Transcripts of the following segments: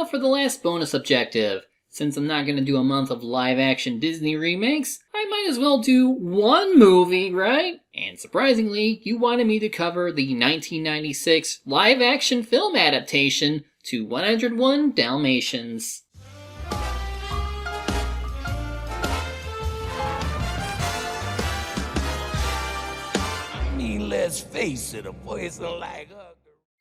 for the last bonus objective. Since I'm not going to do a month of live-action Disney remakes, I might as well do one movie, right? And surprisingly, you wanted me to cover the 1996 live-action film adaptation to 101 Dalmatians. I mean, let's face it, a person like her.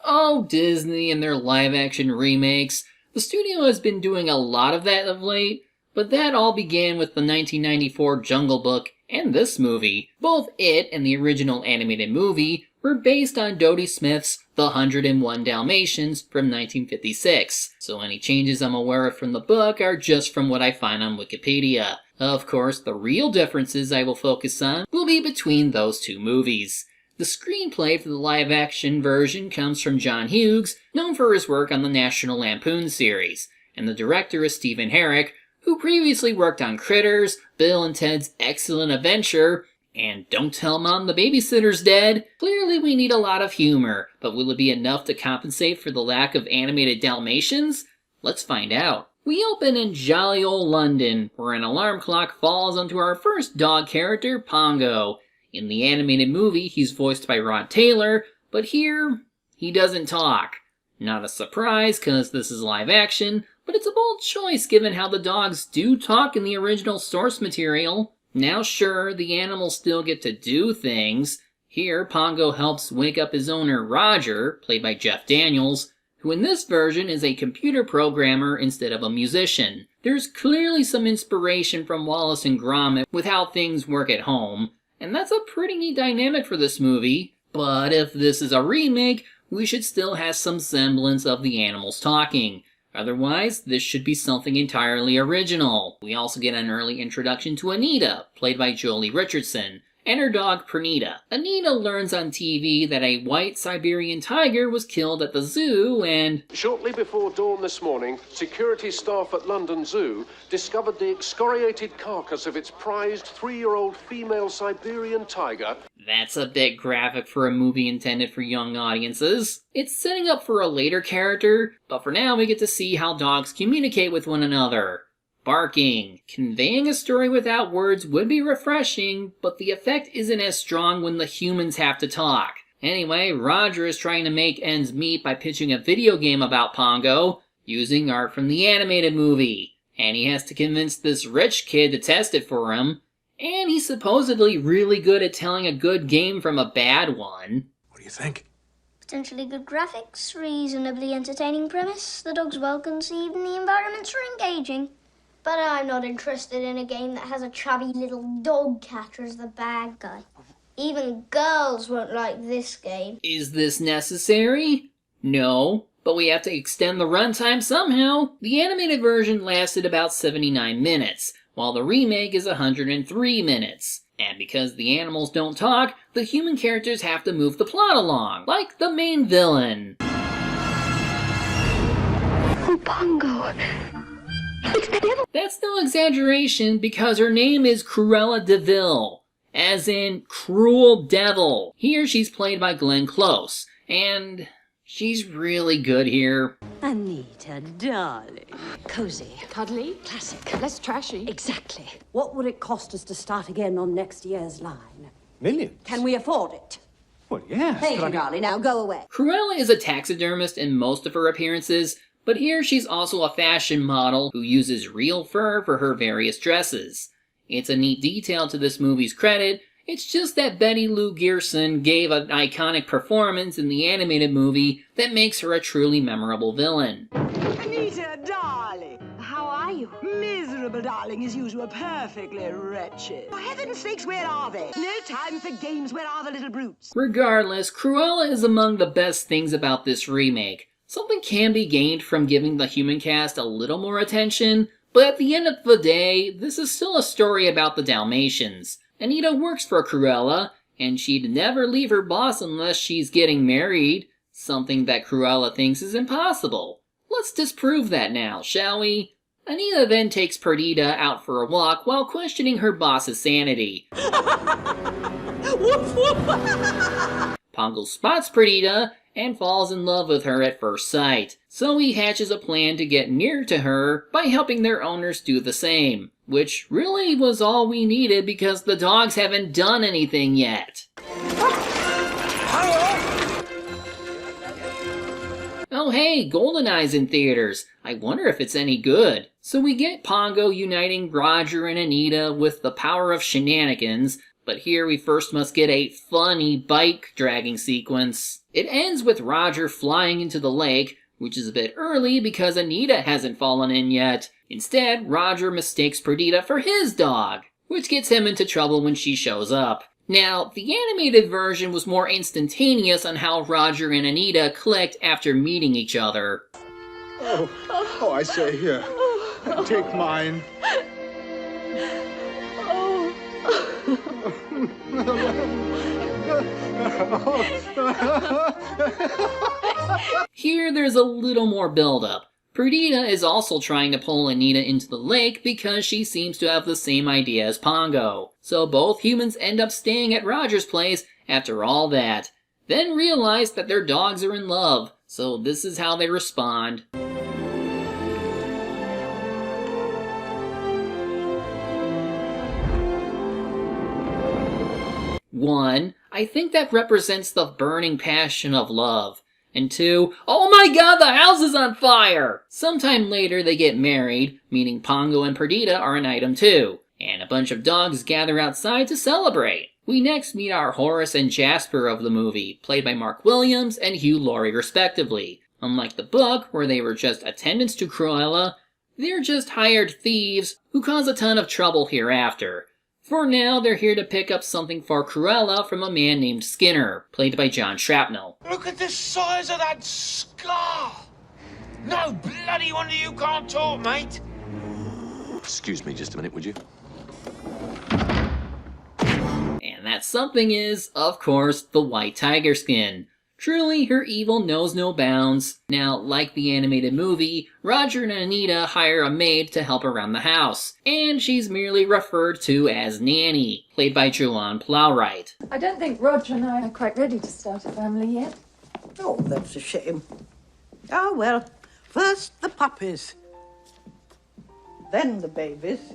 Oh, Disney and their live-action remakes. The studio has been doing a lot of that of late, but that all began with the 1994 Jungle Book and this movie. Both it and the original animated movie were based on Dodie Smith's The 101 Dalmatians from 1956, so any changes I'm aware of from the book are just from what I find on Wikipedia. Of course, the real differences I will focus on will be between those two movies. The screenplay for the live-action version comes from John Hughes, known for his work on the National Lampoon series, and the director is Stephen Herek, who previously worked on Critters, Bill and Ted's Excellent Adventure, and Don't Tell Mom the Babysitter's Dead. Clearly we need a lot of humor, but will it be enough to compensate for the lack of animated Dalmatians? Let's find out. We open in jolly old London, where an alarm clock falls onto our first dog character, Pongo. In the animated movie, he's voiced by Rod Taylor, but here, he doesn't talk. Not a surprise, cause this is live action, but it's a bold choice given how the dogs do talk in the original source material. Now sure, the animals still get to do things. Here, Pongo helps wake up his owner, Roger, played by Jeff Daniels, who in this version is a computer programmer instead of a musician. There's clearly some inspiration from Wallace and Gromit with how things work at home. And that's a pretty neat dynamic for this movie, but if this is a remake, we should still have some semblance of the animals talking. Otherwise, this should be something entirely original. We also get an early introduction to Anita, played by Jolie Richardson, and her dog Pernita. Anita learns on TV that a white Siberian tiger was killed at the zoo and... Shortly before dawn this morning, security staff at London Zoo discovered the excoriated carcass of its prized 3-year-old female Siberian tiger. That's a bit graphic for a movie intended for young audiences. It's setting up for a later character, but for now we get to see how dogs communicate with one another. Barking. Conveying a story without words would be refreshing, but the effect isn't as strong when the humans have to talk. Anyway, Roger is trying to make ends meet by pitching a video game about Pongo, using art from the animated movie. And he has to convince this rich kid to test it for him. And he's supposedly really good at telling a good game from a bad one. What do you think? Potentially good graphics, reasonably entertaining premise, the dog's well conceived and the environments are engaging. But I'm not interested in a game that has a chubby little dog catcher as the bad guy. Even girls won't like this game. Is this necessary? No, but we have to extend the runtime somehow. The animated version lasted about 79 minutes, while the remake is 103 minutes. And because the animals don't talk, the human characters have to move the plot along, like the main villain. Oh, Pongo. It's the devil. That's no exaggeration, because her name is Cruella DeVille, as in Cruel Devil. Here she's played by Glenn Close, and she's really good here. Anita, darling. Cozy. Cuddly? Classic. Less trashy. Exactly. What would it cost us to start again on next year's line? Millions? Can we afford it? Well, yes. Thank you, darling. Now go away. Cruella is a taxidermist in most of her appearances, but here she's also a fashion model who uses real fur for her various dresses. It's a neat detail to this movie's credit. It's just that Betty Lou Gerson gave an iconic performance in the animated movie that makes her a truly memorable villain. Anita, darling. How are you? Miserable, darling, as usual. Perfectly wretched. For heaven's sakes, where are they? No time for games. Where are the little brutes? Regardless, Cruella is among the best things about this remake. Something can be gained from giving the human cast a little more attention, but at the end of the day, this is still a story about the Dalmatians. Anita works for Cruella, and she'd never leave her boss unless she's getting married, something that Cruella thinks is impossible. Let's disprove that now, shall we? Anita then takes Perdita out for a walk while questioning her boss's sanity. Pongo spots Perdita and falls in love with her at first sight. So he hatches a plan to get near to her by helping their owners do the same. Which really was all we needed because the dogs haven't done anything yet. Oh hey, GoldenEye's in theaters. I wonder if it's any good. So we get Pongo uniting Roger and Anita with the power of shenanigans, but here we first must get a funny bike dragging sequence. It ends with Roger flying into the lake, which is a bit early because Anita hasn't fallen in yet. Instead, Roger mistakes Perdita for his dog, which gets him into trouble when she shows up. Now, the animated version was more instantaneous on how Roger and Anita clicked after meeting each other. Oh, I say, here, take mine. Here there's a little more build-up. Perdita is also trying to pull Anita into the lake because she seems to have the same idea as Pongo. So both humans end up staying at Roger's place after all that. Then realize that their dogs are in love, so this is how they respond. One, I think that represents the burning passion of love. And two, oh my god, the house is on fire! Sometime later they get married, meaning Pongo and Perdita are an item too, and a bunch of dogs gather outside to celebrate. We next meet our Horace and Jasper of the movie, played by Mark Williams and Hugh Laurie respectively. Unlike the book, where they were just attendants to Cruella, they're just hired thieves who cause a ton of trouble hereafter. For now, they're here to pick up something for Cruella from a man named Skinner, played by John Shrapnel. Look at the size of that scar! No bloody wonder you can't talk, mate! Excuse me just a minute, would you? And that something is, of course, the white tiger skin. Truly, her evil knows no bounds. Now, like the animated movie, Roger and Anita hire a maid to help around the house, and she's merely referred to as Nanny, played by Joanne Plowright. I don't think Roger and I are quite ready to start a family yet. Oh, that's a shame. Oh, well, first the puppies, then the babies.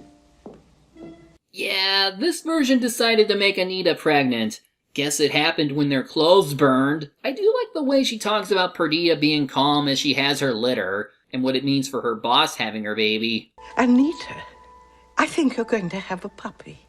Yeah, this version decided to make Anita pregnant. Guess it happened when their clothes burned. I do like the way she talks about Perdita being calm as she has her litter, and what it means for her boss having her baby. Anita, I think you're going to have a puppy.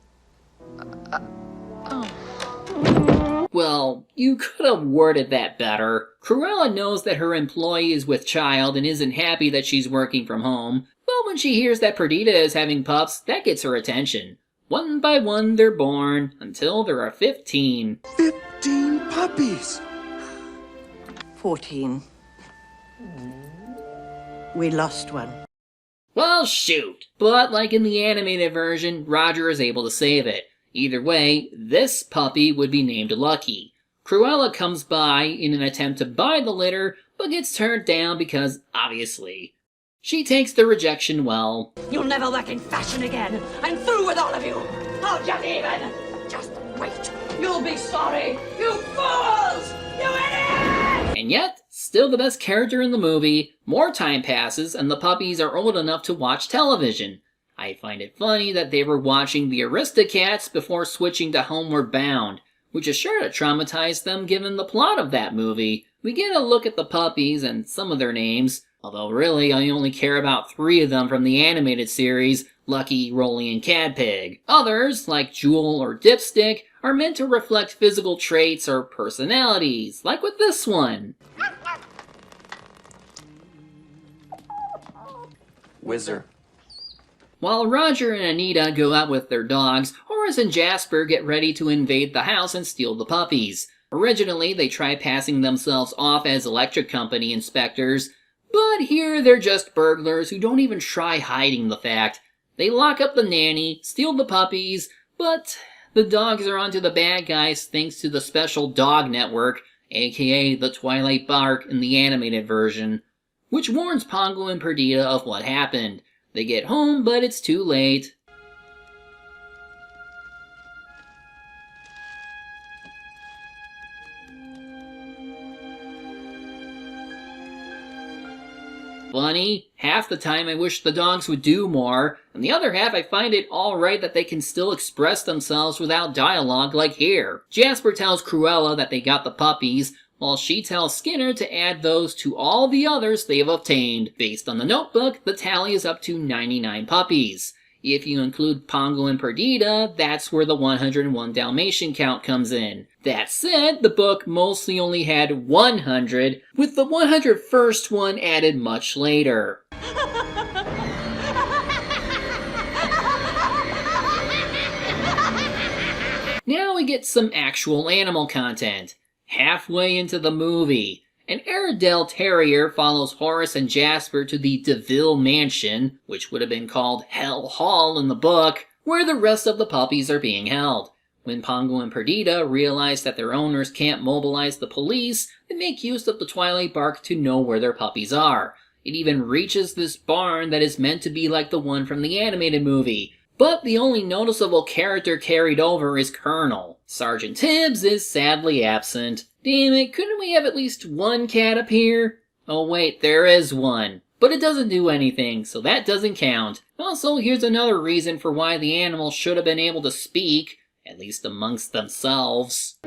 Well, you could have worded that better. Cruella knows that her employee is with child and isn't happy that she's working from home, but when she hears that Perdita is having pups, that gets her attention. One by one, they're born, until there are 15. 15 puppies! 14. We lost one. Well, shoot. But like in the animated version, Roger is able to save it. Either way, this puppy would be named Lucky. Cruella comes by in an attempt to buy the litter, but gets turned down because, obviously, she takes the rejection well. You'll never work in fashion again. I'm through with all of you. I'll just even. Just wait. You'll be sorry. You fools! You idiots! And yet, still the best character in the movie. More time passes and the puppies are old enough to watch television. I find it funny that they were watching the Aristocats before switching to Homeward Bound, which is sure to traumatize them given the plot of that movie. We get a look at the puppies and some of their names. Although really, I only care about 3 of them from the animated series, Lucky, Rolly, and Cadpig. Others, like Jewel or Dipstick, are meant to reflect physical traits or personalities, like with this one. Whizzer. While Roger and Anita go out with their dogs, Horace and Jasper get ready to invade the house and steal the puppies. Originally, they try passing themselves off as electric company inspectors, but here they're just burglars who don't even try hiding the fact. They lock up the nanny, steal the puppies, but the dogs are onto the bad guys thanks to the special dog network, aka the Twilight Bark in the animated version, which warns Pongo and Perdita of what happened. They get home, but it's too late. funny. Half the time I wish the dogs would do more, and the other half I find it alright that they can still express themselves without dialogue like here. Jasper tells Cruella that they got the puppies, while she tells Skinner to add those to all the others they have obtained. Based on the notebook, the tally is up to 99 puppies. If you include Pongo and Perdita, that's where the 101 Dalmatian count comes in. That said, the book mostly only had 100, with the 101st one added much later. Now we get some actual animal content. Halfway into the movie, an Airedale Terrier follows Horace and Jasper to the DeVille Mansion, which would have been called Hell Hall in the book, where the rest of the puppies are being held. When Pongo and Perdita realize that their owners can't mobilize the police, they make use of the Twilight Bark to know where their puppies are. It even reaches this barn that is meant to be like the one from the animated movie. But the only noticeable character carried over is Colonel. Sergeant Tibbs is sadly absent. Damn it, couldn't we have at least one cat up here? Oh wait, there is one. But it doesn't do anything, so that doesn't count. Also, here's another reason for why the animals should have been able to speak, at least amongst themselves.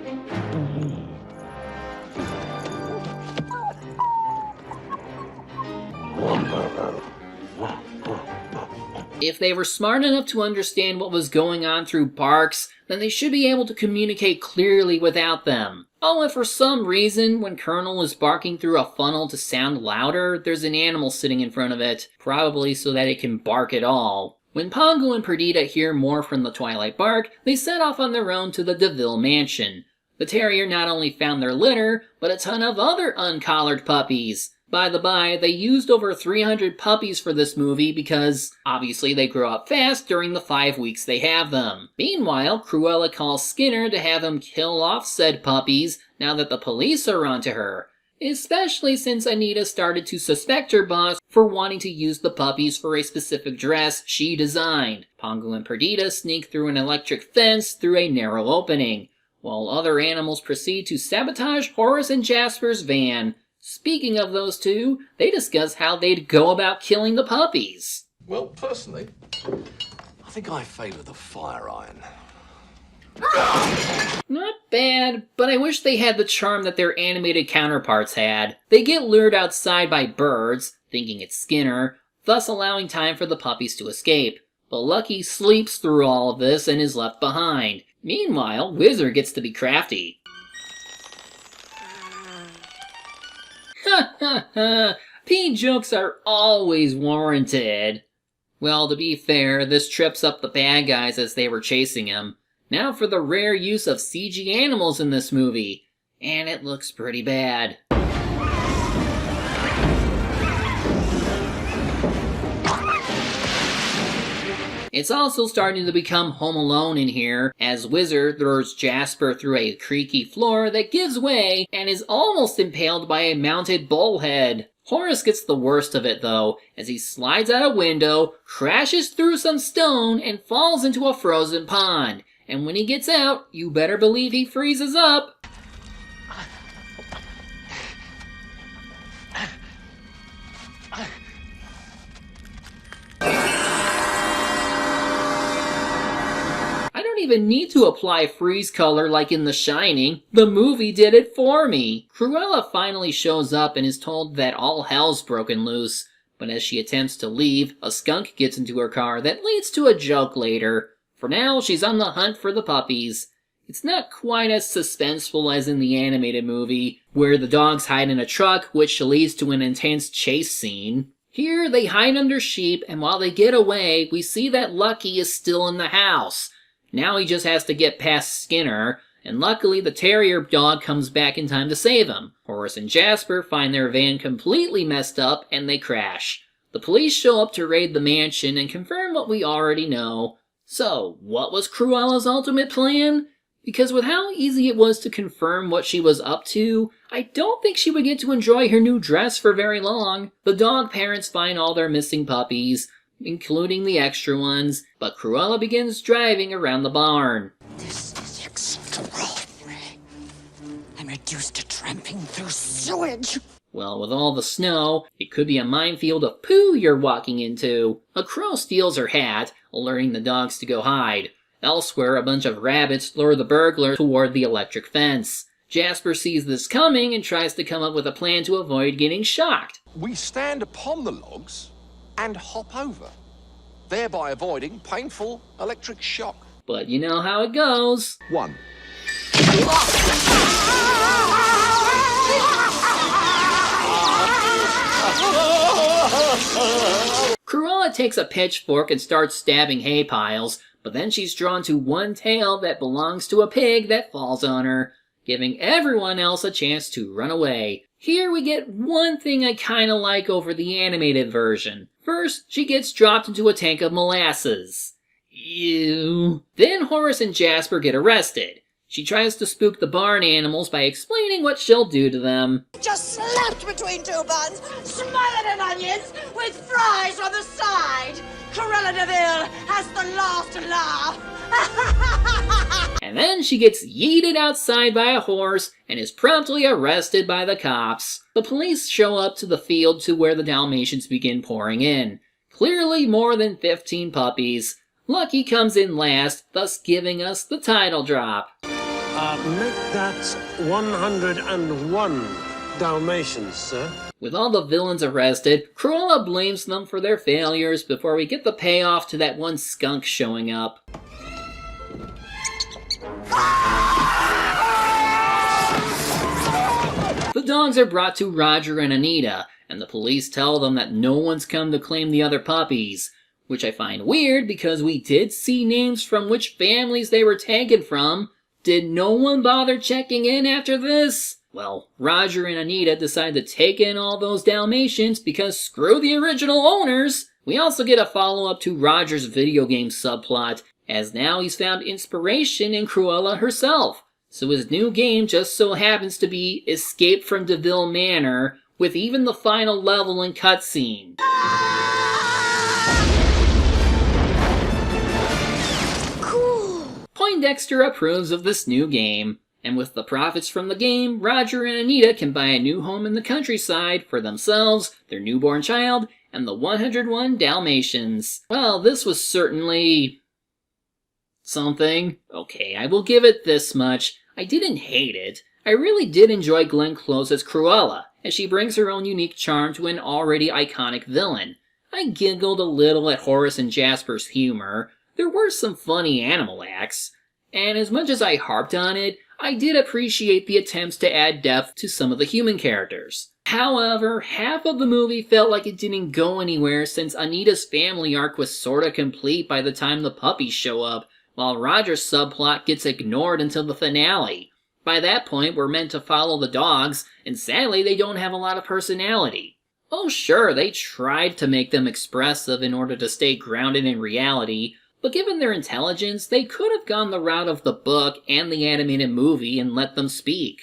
If they were smart enough to understand what was going on through barks, then they should be able to communicate clearly without them. Oh, and for some reason, when Colonel is barking through a funnel to sound louder, there's an animal sitting in front of it, probably so that it can bark at all. When Pongo and Perdita hear more from the Twilight Bark, they set off on their own to the DeVille Mansion. The terrier not only found their litter, but a ton of other uncollared puppies. By the by, they used over 300 puppies for this movie because, obviously, they grow up fast during the 5 weeks they have them. Meanwhile, Cruella calls Skinner to have him kill off said puppies now that the police are onto her. Especially since Anita started to suspect her boss for wanting to use the puppies for a specific dress she designed. Pongo and Perdita sneak through an electric fence through a narrow opening, while other animals proceed to sabotage Horace and Jasper's van. Speaking of those two, they discuss how they'd go about killing the puppies. Well, personally, I think I favour the fire iron. Not bad, but I wish they had the charm that their animated counterparts had. They get lured outside by birds, thinking it's Skinner, thus allowing time for the puppies to escape. But Lucky sleeps through all of this and is left behind. Meanwhile, Whizzer gets to be crafty. Ha ha ha! Pee jokes are always warranted. Well, to be fair, this trips up the bad guys as they were chasing him. Now for the rare use of CG animals in this movie. And it looks pretty bad. It's also starting to become Home Alone in here, as Whizzer throws Jasper through a creaky floor that gives way and is almost impaled by a mounted bullhead. Horace gets the worst of it though, as he slides out a window, crashes through some stone, and falls into a frozen pond. And when he gets out, you better believe he freezes up. I don't even need to apply freeze color like in The Shining. The movie did it for me. Cruella finally shows up and is told that all hell's broken loose. But as she attempts to leave, a skunk gets into her car that leads to a joke later. For now, she's on the hunt for the puppies. It's not quite as suspenseful as in the animated movie, where the dogs hide in a truck, which leads to an intense chase scene. Here, they hide under sheep, and while they get away, we see that Lucky is still in the house. Now he just has to get past Skinner, and luckily the terrier dog comes back in time to save him. Horace and Jasper find their van completely messed up, and they crash. The police show up to raid the mansion and confirm what we already know. So, what was Cruella's ultimate plan? Because with how easy it was to confirm what she was up to, I don't think she would get to enjoy her new dress for very long. The dog parents find all their missing puppies, including the extra ones, but Cruella begins driving around the barn. This is extraordinary. I'm reduced to tramping through sewage. Well, with all the snow, it could be a minefield of poo you're walking into. A crow steals her hat, alerting the dogs to go hide. Elsewhere, a bunch of rabbits lure the burglar toward the electric fence. Jasper sees this coming and tries to come up with a plan to avoid getting shocked. We stand upon the logs and hop over, thereby avoiding painful electric shock. But you know how it goes. 1. Cruella takes a pitchfork and starts stabbing hay piles, but then she's drawn to one tail that belongs to a pig that falls on her, giving everyone else a chance to run away. Here we get one thing I kinda like over the animated version. First, she gets dropped into a tank of molasses. Ew. Then Horace and Jasper get arrested. She tries to spook the barn animals by explaining what she'll do to them. Just slapped between two buns, smothered in onions, with fries on the side. Cruella de Vil has the last laugh. And then she gets yeeted outside by a horse and is promptly arrested by the cops. The police show up to the field to where the Dalmatians begin pouring in. Clearly more than 15 puppies. Lucky comes in last, thus giving us the title drop. Make that 101 Dalmatians, sir. With all the villains arrested, Cruella blames them for their failures before we get the payoff to that one skunk showing up. The dogs are brought to Roger and Anita, and the police tell them that no one's come to claim the other puppies, which I find weird because we did see names from which families they were taken from. Did no one bother checking in after this? Well, Roger and Anita decide to take in all those Dalmatians because screw the original owners. We also get a follow-up to Roger's video game subplot, as now he's found inspiration in Cruella herself. So his new game just so happens to be Escape from DeVille Manor, with even the final level and cutscene. Poindexter approves of this new game, and with the profits from the game, Roger and Anita can buy a new home in the countryside for themselves, their newborn child, and the 101 Dalmatians. Well, this was certainly something. Okay, I will give it this much. I didn't hate it. I really did enjoy Glenn Close as Cruella, as she brings her own unique charm to an already iconic villain. I giggled a little at Horace and Jasper's humor. There were some funny animal acts, and as much as I harped on it, I did appreciate the attempts to add depth to some of the human characters. However, half of the movie felt like it didn't go anywhere since Anita's family arc was sorta complete by the time the puppies show up, while Roger's subplot gets ignored until the finale. By that point, we're meant to follow the dogs, and sadly they don't have a lot of personality. Oh sure, they tried to make them expressive in order to stay grounded in reality, but given their intelligence, they could have gone the route of the book and the animated movie and let them speak.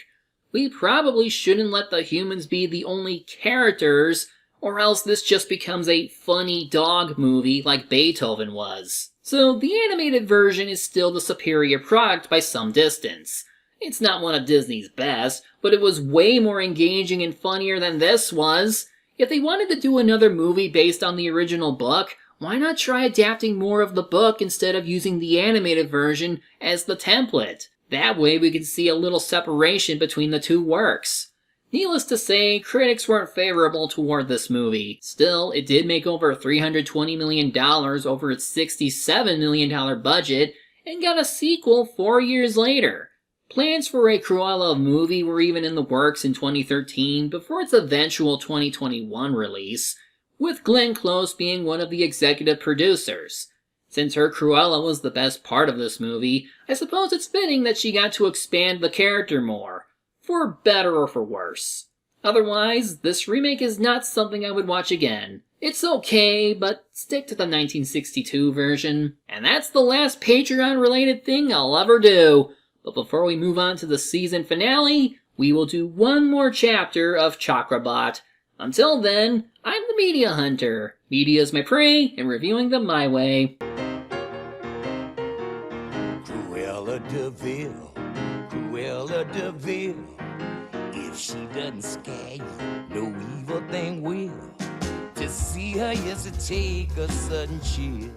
We probably shouldn't let the humans be the only characters, or else this just becomes a funny dog movie like Beethoven was. So the animated version is still the superior product by some distance. It's not one of Disney's best, but it was way more engaging and funnier than this was. If they wanted to do another movie based on the original book, why not try adapting more of the book instead of using the animated version as the template? That way we could see a little separation between the two works. Needless to say, critics weren't favorable toward this movie. Still, it did make over $320 million over its $67 million budget, and got a sequel 4 years later. Plans for a Cruella movie were even in the works in 2013 before its eventual 2021 release, with Glenn Close being one of the executive producers. Since her Cruella was the best part of this movie, I suppose it's fitting that she got to expand the character more, for better or for worse. Otherwise, this remake is not something I would watch again. It's okay, but stick to the 1962 version. And that's the last Patreon-related thing I'll ever do. But before we move on to the season finale, we will do one more chapter of Chakrabot. Until then, I'm the Media Hunter. Media is my prey, and reviewing them my way. Cruella de Vil, Cruella de Vil. If she doesn't scare you, no evil thing will. To see her, yes, it take a sudden chill.